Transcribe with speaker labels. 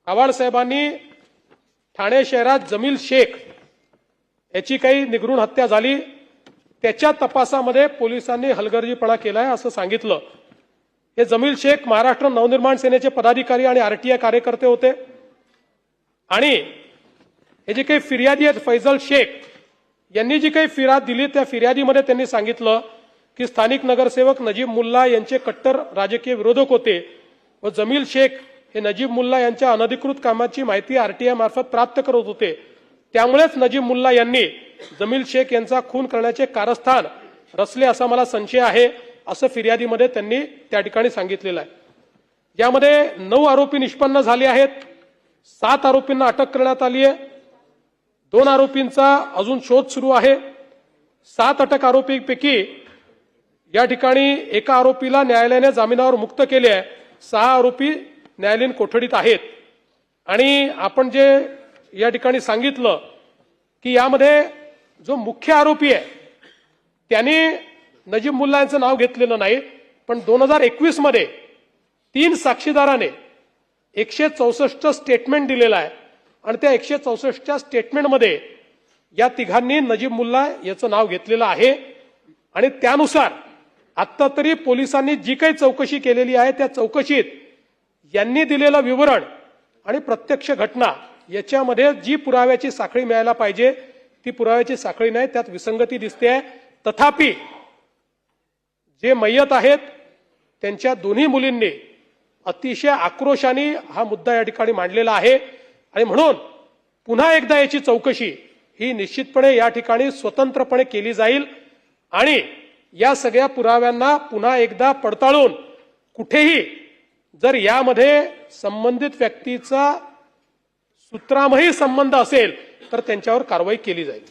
Speaker 1: आव्हाड साहेबांनी ठाणे शहरात जमील शेख याची काही निगरूण हत्या झाली, त्याच्या तपासामध्ये पोलिसांनी हलगर्जीपणा केलाय असं सांगितलं। हे जमील शेख महाराष्ट्र नवनिर्माण सेनेचे पदाधिकारी आणि आरटीआय कार्यकर्ते होते आणि हे जे काही फिर्यादी आहेत फैजल शेख यांनी जी काही फिर्याद दिली त्या फिर्यादीमध्ये त्यांनी सांगितलं की स्थानिक नगरसेवक नजीब मुल्ला यांचे कट्टर राजकीय विरोधक होते व जमील शेख हे नजीब मुल्ला यांच्या अनधिकृत कामाची माहिती आरटीआय मार्फत प्राप्त करत होते, त्यामुळेच नजीब मुल्ला यांनी जमील शेख यांचा खून करण्याचे कारस्थान रचले असा मला संशय आहे असं फिर्यादीमध्ये त्यांनी त्या ठिकाणी सांगितलेलं आहे। यामध्ये 9 आरोपी निष्पन्न झाले आहेत, 7 आरोपींना अटक करण्यात आली आहे, 2 आरोपींचा अजून शोध सुरू आहे। 7 अटक आरोपींपैकी या ठिकाणी एका आरोपीला न्यायालयाने जामिनावर मुक्त केले आहे, 6 आरोपी न्यायालयीन कोठडीत आहेत। आणि आपण जे या ठिकाणी सांगितलं की यामध्ये जो मुख्य आरोपी आहे त्याने नजीब मुल्ला यांचं नाव घेतलेलं नाही, पण 2021 मध्ये 3 साक्षीदाराने 164 स्टेटमेंट दिलेला आहे आणि त्या 164 स्टेटमेंटमध्ये या तिघांनी नजीब मुल्ला याचं नाव घेतलेलं आहे। आणि त्यानुसार आता तरी पोलिसांनी जी काही चौकशी केलेली आहे त्या चौकशीत यांनी दिलेलं विवरण आणि प्रत्यक्ष घटना याच्यामध्ये जी पुराव्याची साखळी मिळायला पाहिजे ती पुराव्याची साखळी नाही, त्यात विसंगती दिसते आहे। तथापि जे मय्यत आहेत त्यांच्या दोन्ही मुलींनी अतिशय आक्रोशाने हा मुद्दा या ठिकाणी मांडलेला आहे आणि म्हणून पुन्हा एकदा याची चौकशी ही निश्चितपणे या ठिकाणी स्वतंत्रपणे केली जाईल आणि या सगळ्या पुराव्यांना पुन्हा एकदा पडताळून कुठेही जर यामध्ये संबंधित व्यक्तीचा सूत्रामही संबंध असेल तर त्यांच्यावर कारवाई केली जाईल।